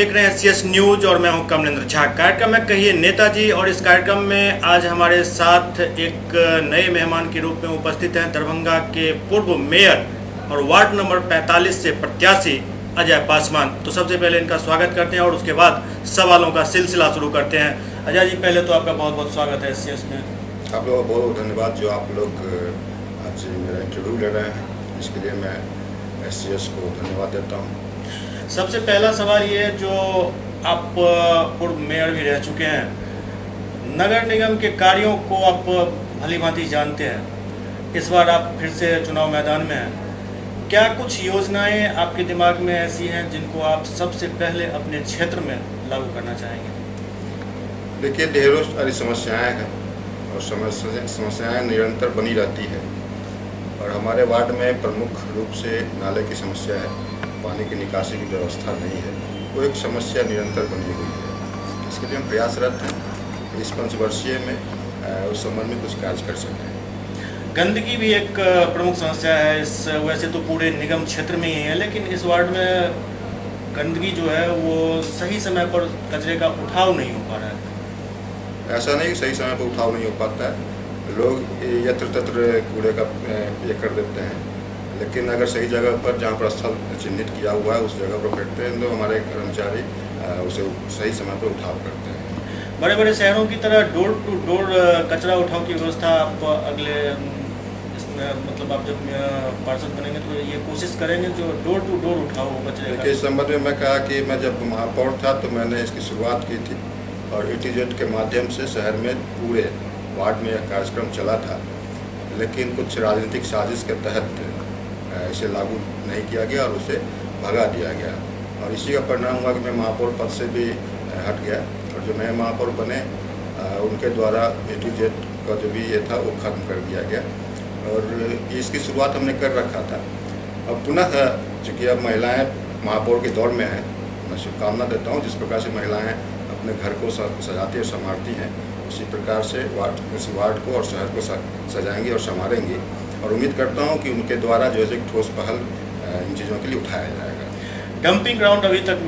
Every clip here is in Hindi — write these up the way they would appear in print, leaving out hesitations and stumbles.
देख रहे हैं एससीएस न्यूज और मैं हूं कमलेंद्र झा। कार्यक्रम में कहिए नेताजी, और इस कार्यक्रम में आज हमारे साथ एक नए मेहमान के रूप में उपस्थित हैं दरभंगा के पूर्व मेयर और वार्ड नंबर 45 से प्रत्याशी अजय पासवान। तो सबसे पहले इनका स्वागत करते हैं और उसके बाद सवालों का सिलसिला शुरू करते हैं। अजय जी, पहले तो आपका बहुत बहुत स्वागत है एससीएस में। आप लोगों को बहुत धन्यवाद जो आप लोग आज मेरा इंटरव्यू ले रहे हैं, इसके लिए मैं एससीएस को धन्यवाद देता हूँ। सबसे पहला सवाल ये, जो आप पूर्व मेयर भी रह चुके हैं, नगर निगम के कार्यों को आप भली भांति जानते हैं, इस बार आप फिर से चुनाव मैदान में हैं, क्या कुछ योजनाएं आपके दिमाग में ऐसी हैं जिनको आप सबसे पहले अपने क्षेत्र में लागू करना चाहेंगे? देखिए, ढेरों सारी समस्याएं हैं और समस्याएं निरंतर बनी रहती है और हमारे वार्ड में प्रमुख रूप से नाले की समस्या है, पानी की निकासी की व्यवस्था नहीं है, वो एक समस्या निरंतर बनी हुई है। इसके लिए हम प्रयासरत हैं इस पंचवर्षीय में उस संबंध में कुछ कार्य कर सकें। गंदगी भी एक प्रमुख समस्या है, इस वैसे तो पूरे निगम क्षेत्र में ही है, लेकिन इस वार्ड में गंदगी जो है वो सही समय पर कचरे का उठाव नहीं हो पा रहा है। ऐसा नहीं कि सही समय पर उठाव नहीं हो पाता है, लोग यत्र तत्र कूड़े का ये कर देते हैं, लेकिन अगर सही जगह पर जहाँ पर स्थल चिन्हित किया हुआ है उस जगह पर फेंकते हैं तो हमारे कर्मचारी उसे सही समय पर उठाव करते हैं। बड़े बड़े शहरों की तरह डोर टू डोर कचरा उठाव की व्यवस्था आप अगले इसमें मतलब आप जब पार्षद बनेंगे तो ये कोशिश करेंगे जो डोर टू डोर उठाव कचरे का? इस संबंध में मैं कहा कि मैं जब महापौर था तो मैंने इसकी शुरुआत की थी और ETZ के माध्यम से शहर में पूरे वार्ड में यह कार्यक्रम चला था, लेकिन कुछ राजनीतिक साजिश के तहत इसे लागू नहीं किया गया और उसे भगा दिया गया और इसी का परिणाम हुआ कि मैं महापौर पद से भी हट गया और जो नए महापौर बने उनके द्वारा ETZ का जो भी ये था वो खत्म कर दिया गया और इसकी शुरुआत हमने कर रखा था। अब पुनः चूँकि अब महिलाएं महापौर के दौर में हैं, मैं शुभकामना देता हूँ जिस प्रकार से महिलाएं अपने घर को सजाती और संवारती हैं, उसी प्रकार से इस वार्ड को और शहर को सजाएंगी और संवारेंगी और उम्मीद करता हूं कि उनके द्वारा जो है ठोस पहल इन चीज़ों के लिए उठाया जाएगा। डंपिंग ग्राउंड अभी तक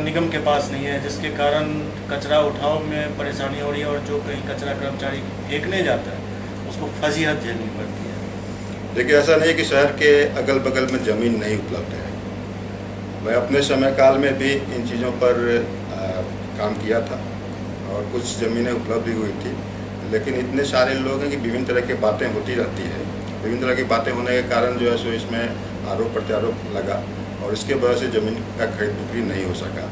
निगम के पास नहीं है, जिसके कारण कचरा उठाव में परेशानी हो रही है और जो कहीं कचरा कर्मचारी फेंकने जाता है उसको फजीहत झेलनी पड़ती है। देखिए, ऐसा नहीं कि शहर के अगल बगल में ज़मीन नहीं उपलब्ध है। मैं अपने समय काल में भी इन चीज़ों पर काम किया था और कुछ ज़मीनें उपलब्ध भी हुई थी, लेकिन इतने सारे लोग हैं कि विभिन्न तरह की बातें होती रहती है। विभिन्न तरह की बातें होने के कारण जो है सो इसमें आरोप प्रत्यारोप लगा और इसके वजह से ज़मीन का खरीद बिक्री नहीं हो सका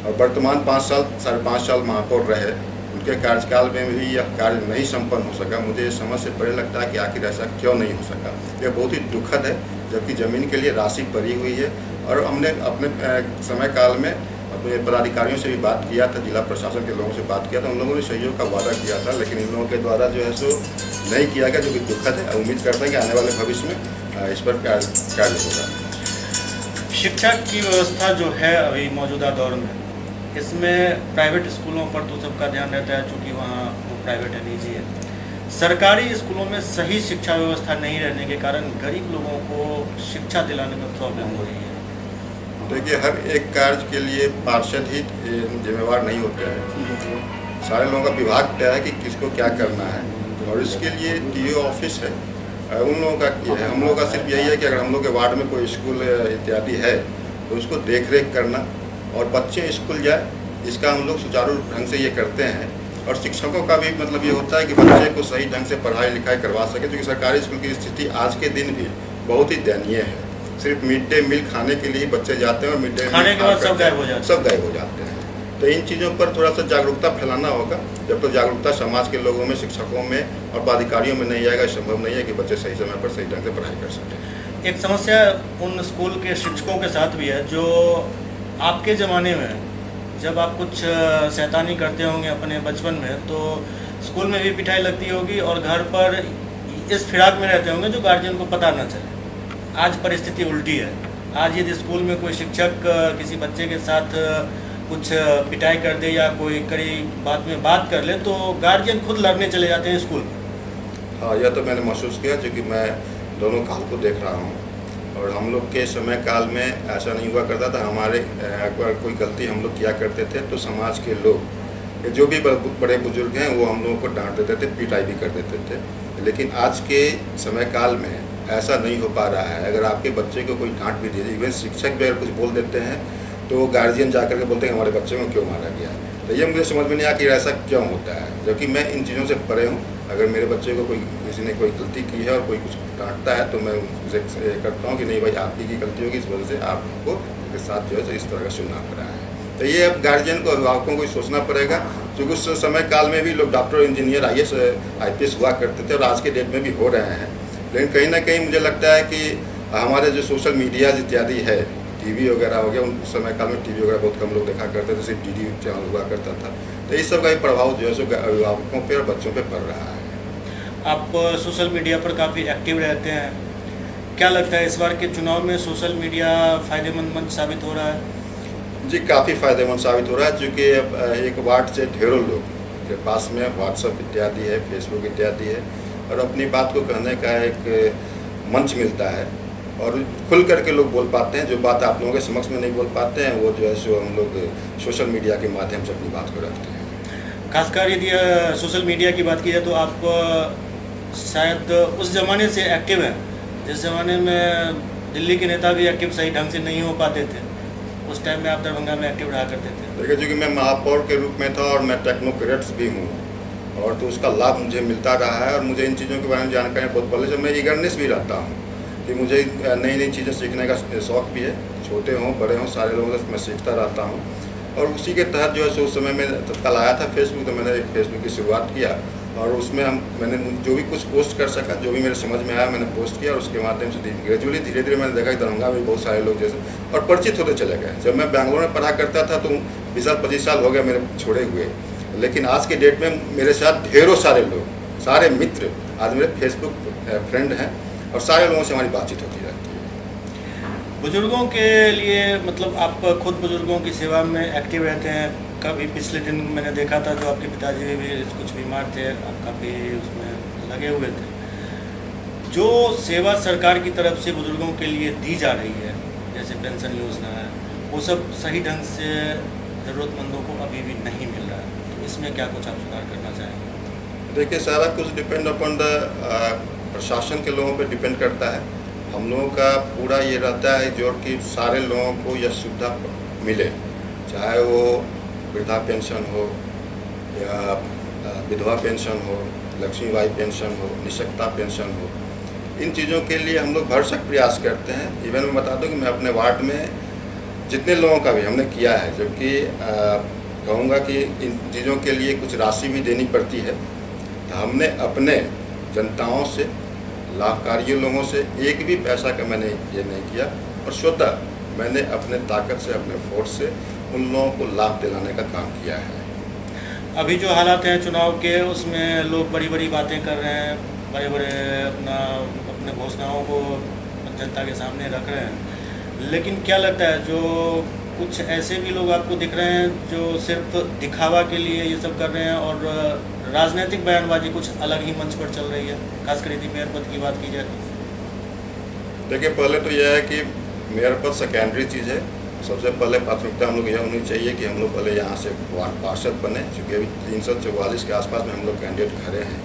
और वर्तमान 5.5 साल महापौर रहे, उनके कार्यकाल में भी यह कार्य नहीं संपन्न हो सका। मुझे इस समझ से परे लगता है कि आखिर ऐसा क्यों नहीं हो सका। यह बहुत ही दुखद है, जबकि ज़मीन के लिए राशि पड़ी हुई है और हमने अपने समय काल में अपने पदाधिकारियों से भी बात किया था, जिला प्रशासन के लोगों से बात किया था, उन लोगों ने सहयोग का वादा किया था, लेकिन इन लोगों के द्वारा जो है सो नहीं किया गया, जो कि दुखद है। उम्मीद करते हैं कि आने वाले भविष्य में इस पर कार्य होगा। शिक्षा की व्यवस्था जो है अभी मौजूदा दौर में, इसमें प्राइवेट स्कूलों पर तो सबका ध्यान रहता है, चूँकि वहाँ वो प्राइवेट है, निजी है। सरकारी स्कूलों में सही शिक्षा व्यवस्था नहीं रहने के कारण गरीब लोगों को शिक्षा दिलाने में प्रॉब्लम हो रही है। देखिए, हर एक कार्य के लिए पार्षद ही जिम्मेवार नहीं होते हैं। सारे लोगों का विभाग तय है कि किसको क्या करना है और इसके लिए DO ऑफिस है, उन लोगों का ये है। हम लोगों का सिर्फ यही है कि अगर हम लोग के वार्ड में कोई स्कूल इत्यादि है तो उसको देख रेख करना और बच्चे स्कूल जाए, इसका हम लोग सुचारू ढंग से ये करते हैं। और शिक्षकों का भी मतलब ये होता है कि बच्चे को सही ढंग से पढ़ाई लिखाई करवा सके, क्योंकि सरकारी स्कूल की स्थिति आज के दिन भी बहुत ही दयनीय है। सिर्फ मिड डे मील खाने के लिए बच्चे जाते हैं और मिड डे खाने के बाद सब गायब हो जाते हैं। तो इन चीज़ों पर थोड़ा सा जागरूकता फैलाना होगा। जब तक जागरूकता समाज के लोगों में, शिक्षकों में और पदाधिकारियों में नहीं आएगा, संभव नहीं है कि बच्चे सही समय पर सही ढंग से पढ़ाई कर सकें। एक समस्या उन स्कूल के शिक्षकों के साथ भी है जो आपके ज़माने में जब आप कुछ शैतानी करते होंगे अपने बचपन में, तो स्कूल में भी पिटाई लगती होगी और घर पर इस फिराक में रहते होंगे जो गार्जियन को पता न चले। आज परिस्थिति उल्टी है। आज यदि स्कूल में कोई शिक्षक किसी बच्चे के साथ कुछ पिटाई कर दे या कोई कड़ी बात में बात कर ले तो गार्जियन खुद लड़ने चले जाते हैं स्कूल में। हाँ, यह तो मैंने महसूस किया, क्योंकि मैं दोनों काल को देख रहा हूँ और हम लोग के समय काल में ऐसा नहीं हुआ करता था। हमारे अगर कोई गलती हम लोग किया करते थे तो समाज के लोग जो भी बड़े बुजुर्ग हैं वो हम लोगों को डांट देते थे, पिटाई भी कर देते थे। लेकिन आज के समय काल में ऐसा नहीं हो पा रहा है। अगर आपके बच्चे को कोई डांट भी दीजिए, इवन शिक्षक भी अगर कुछ बोल देते हैं तो गार्जियन जाकर के बोलते हैं हमारे बच्चे को क्यों मारा गया। तो ये मुझे समझ में नहीं आया कि ऐसा क्यों होता है, जबकि मैं इन चीज़ों से परे हूँ। अगर मेरे बच्चे को किसी ने कोई गलती की है और कोई कुछ डांटता है तो मैं उसे करता हूँ कि नहीं भाई आपकी की गलती होगी, इस वजह से आपको के साथ जो है इस तरह का सुनना पड़ा है। तो ये अब गार्जियन को, अभिभावकों को सोचना पड़ेगा, क्योंकि उस समय काल में भी लोग डॉक्टर, इंजीनियर, IAS हुआ करते थे और आज के डेट में भी हो रहे हैं। लेकिन कहीं ना कहीं मुझे लगता है कि हमारे जो सोशल मीडियाज इत्यादि है, टीवी वगैरह हो गया, उन समय काल में टीवी वगैरह बहुत कम लोग देखा करते थे, सिर्फ DD चैनल हुआ करता था। तो इस सब का ही प्रभाव जो है सो अभिभावकों पर और बच्चों पर पड़ रहा है। आप सोशल मीडिया पर काफ़ी एक्टिव रहते हैं, क्या लगता है इस बार के चुनाव में सोशल मीडिया फ़ायदेमंद मंच साबित हो रहा है? जी, काफ़ी फ़ायदेमंद साबित हो रहा है, क्योंकि अब एक वार्ड से ढेरों लोग के पास में व्हाट्सएप इत्यादि है, फेसबुक इत्यादि है, और अपनी बात को कहने का एक मंच मिलता है और खुल करके लोग बोल पाते हैं। जो बात आप लोगों के समक्ष में नहीं बोल पाते हैं वो जो है सो हम लोग सोशल मीडिया के माध्यम से अपनी बात को रखते हैं। खासकर यदि सोशल मीडिया की बात की जाए तो आप शायद उस ज़माने से एक्टिव हैं जिस ज़माने में दिल्ली के नेता भी एक्टिव सही ढंग से नहीं हो पाते थे। उस टाइम में आप दरभंगा में एक्टिव रहा करते थे। देखिए, चूँकि मैं महापौर के रूप में था और मैं टेक्नोक्रेट्स भी हूँ, और तो उसका लाभ मुझे मिलता रहा है और मुझे इन चीज़ों के बारे में जानकारी बहुत पहले से, मैं ईगरनेस भी रहता हूँ कि मुझे नई नई चीज़ें सीखने का शौक़ भी है। छोटे हों बड़े हों, सारे लोगों से मैं सीखता रहता हूँ। और उसी के तहत जो है सो उस समय में तत्काल आया था फेसबुक, तो मैंने एक फेसबुक की शुरुआत किया और उसमें मैंने जो भी कुछ पोस्ट कर सका, जो भी मेरे समझ में आया मैंने पोस्ट किया। और उसके माध्यम से ग्रेजुअली धीरे धीरे मैंने देखा कि दरभंगा में बहुत सारे लोग जैसे और परिचित होते चले गए। जब मैं बेंगलोर में पढ़ा करता था तो 20 साल 25 साल हो गए मेरे छोड़े हुए, लेकिन आज के डेट में मेरे साथ ढेरों सारे लोग, सारे मित्र आज मेरे फेसबुक फ्रेंड हैं और सारे लोगों से हमारी बातचीत होती रहती है। बुजुर्गों के लिए मतलब आप खुद बुजुर्गों की सेवा में एक्टिव रहते हैं। कभी पिछले दिन मैंने देखा था जो आपके पिताजी भी कुछ बीमार थे, आप काफ़ी उसमें लगे हुए थे। जो सेवा सरकार की तरफ से बुजुर्गों के लिए दी जा रही है, जैसे पेंशन योजना है, वो सब सही ढंग से ज़रूरतमंदों को अभी भी नहीं मिल रहा है। तो इसमें क्या कुछ आप सुधार करना चाहेंगे? देखिए, सारा कुछ डिपेंड अपॉन द प्रशासन के लोगों पर डिपेंड करता है। हम लोगों का पूरा ये रहता है जो कि सारे लोगों को यह सुविधा मिले, चाहे वो वृद्धा पेंशन हो या विधवा पेंशन हो, लक्ष्मीबाई पेंशन हो, निःशक्ता पेंशन हो। इन चीज़ों के लिए हम लोग भरसक प्रयास करते हैं। इवन मैं बता दूं कि मैं अपने वार्ड में जितने लोगों का भी हमने किया है, जबकि कहूँगा कि इन चीज़ों के लिए कुछ राशि भी देनी पड़ती है, तो हमने अपने जनताओं से, लाभकारी लोगों से एक भी पैसा का मैंने ये नहीं किया और स्वतः मैंने अपने ताकत से, अपने फोर्स से उन लोगों को लाभ दिलाने का काम किया है। अभी जो हालात हैं चुनाव के, उसमें लोग बड़ी बड़ी बातें कर रहे हैं, बड़े बड़े अपने घोषणाओं को जनता के सामने रख रहे हैं, लेकिन क्या लगता है जो कुछ ऐसे भी लोग आपको दिख रहे हैं जो सिर्फ दिखावा के लिए ये सब कर रहे हैं और राजनीतिक बयानबाजी कुछ अलग ही मंच पर चल रही है, खासकर यदि मेयर पद की बात की जाए? देखिए, पहले तो यह है कि मेयर पद सेकेंडरी चीज़ है। सबसे पहले प्राथमिकता हम लोग यह होनी चाहिए कि हम लोग पहले यहाँ से वार्ड पार्षद बने, चूँकि अभी 344 के आसपास में हम लोग कैंडिडेट खड़े हैं।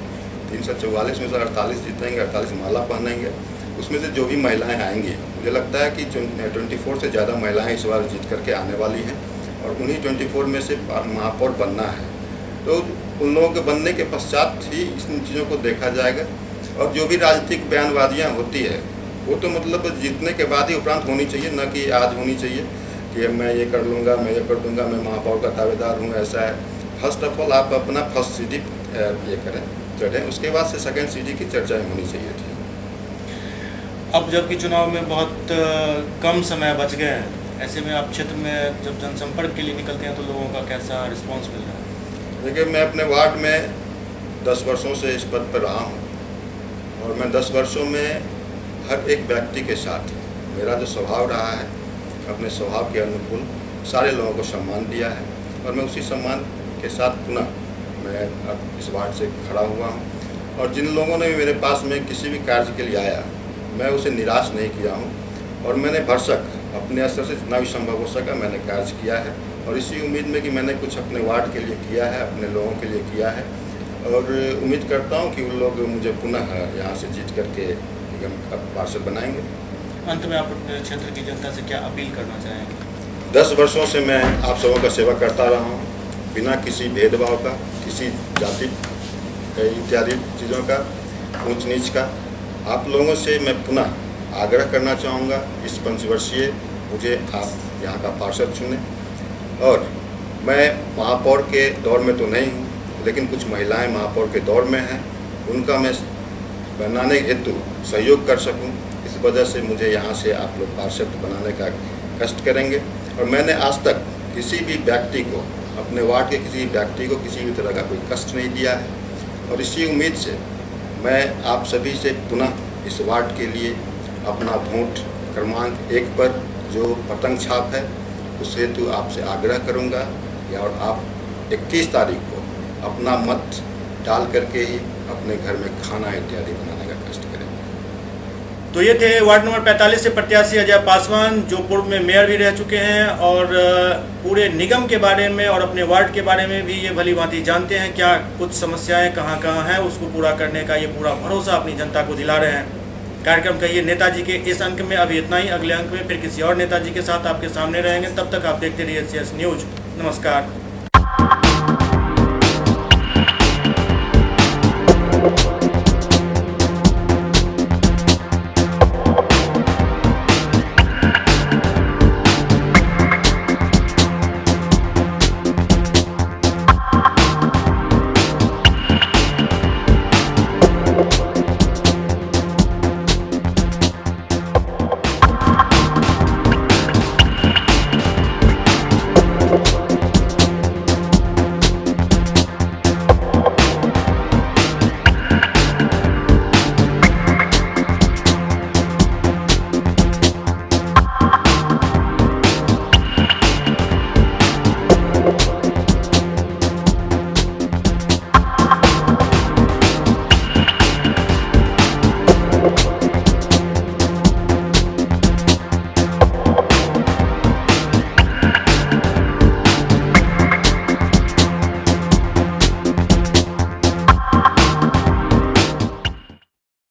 344 में से 48 जीतेंगे, 48 माला पहनेंगे। उसमें से जो भी महिलाएं आएंगी, मुझे लगता है कि 24 से ज़्यादा महिलाएं इस बार जीत करके आने वाली हैं और उन्हीं 24 में से महापौर बनना है। तो उन लोगों के बनने के पश्चात ही इन चीज़ों को देखा जाएगा। और जो भी राजनीतिक बयानबाजियाँ होती है वो तो मतलब जीतने के बाद ही उपरांत होनी चाहिए, न कि आज होनी चाहिए कि मैं ये कर लूँगा, मैं ये कर दूँगा, मैं महापौर का दावेदार हूँ, ऐसा है। फर्स्ट ऑफ ऑल आप अपना फर्स्ट सीढ़ी ये करें, चढ़ें, उसके बाद से सेकंड सीढ़ी की चर्चाएं होनी चाहिए थी। अब जबकि चुनाव में बहुत कम समय बच गए हैं, ऐसे में आप क्षेत्र में जब जनसंपर्क के लिए निकलते हैं तो लोगों का कैसा रिस्पॉन्स मिल रहा है? देखिए, मैं अपने वार्ड में 10 वर्षों से इस पद पर रहा हूँ और मैं 10 वर्षों में हर एक व्यक्ति के साथ मेरा जो स्वभाव रहा है, अपने स्वभाव के अनुकूल सारे लोगों को सम्मान दिया है और मैं उसी सम्मान के साथ पुनः मैं अब इस वार्ड से खड़ा हुआ हूँ। और जिन लोगों ने भी मेरे पास में किसी भी कार्य के लिए आया, मैं उसे निराश नहीं किया हूँ। और मैंने भरसक अपने स्तर से जितना भी संभव हो सका मैंने कार्य किया है, और इसी उम्मीद में कि मैंने कुछ अपने वार्ड के लिए किया है, अपने लोगों के लिए किया है, और उम्मीद करता हूं कि उन लोग मुझे पुनः यहां से जीत करके निगम का पार्षद बनाएंगे। अंत में आप अपने क्षेत्र की जनता से क्या अपील करना चाहेंगे? 10 वर्षों से मैं आप सबों का सेवा करता रहा हूँ, बिना किसी भेदभाव का, किसी जाति इत्यादि चीज़ों का, ऊंच नीच का। आप लोगों से मैं पुनः आग्रह करना चाहूँगा, इस पंचवर्षीय मुझे आप यहाँ का पार्षद चुने। और मैं महापौर के दौर में तो नहीं हूँ, लेकिन कुछ महिलाएं महापौर के दौर में हैं, उनका मैं बनाने हेतु सहयोग कर सकूं, इस वजह से मुझे यहाँ से आप लोग पार्षद बनाने का कष्ट करेंगे। और मैंने आज तक किसी भी व्यक्ति को, अपने वार्ड के किसी व्यक्ति को किसी भी तरह का कोई कष्ट नहीं दिया है, और इसी उम्मीद से मैं आप सभी से पुनः इस वार्ड के लिए अपना वोट क्रमांक 1 पर जो पतंग छाप है उस हेतु आपसे आग्रह करूँगा, और आप 21 तारीख को अपना मत डाल करके ही अपने घर में खाना इत्यादि बनाने का कष्ट करेंगे। तो ये थे वार्ड नंबर 45 से प्रत्याशी अजय पासवान, जो पूर्व में मेयर भी रह चुके हैं और पूरे निगम के बारे में और अपने वार्ड के बारे में भी ये भली भांति जानते हैं, क्या कुछ समस्याएं कहाँ कहाँ हैं, उसको पूरा करने का ये पूरा भरोसा अपनी जनता को दिला रहे हैं। कार्यक्रम कहिए नेताजी के इस अंक में अभी इतना ही। अगले अंक में फिर किसी और नेताजी के साथ आपके सामने रहेंगे। तब तक आप देखते रहिए CS न्यूज। नमस्कार।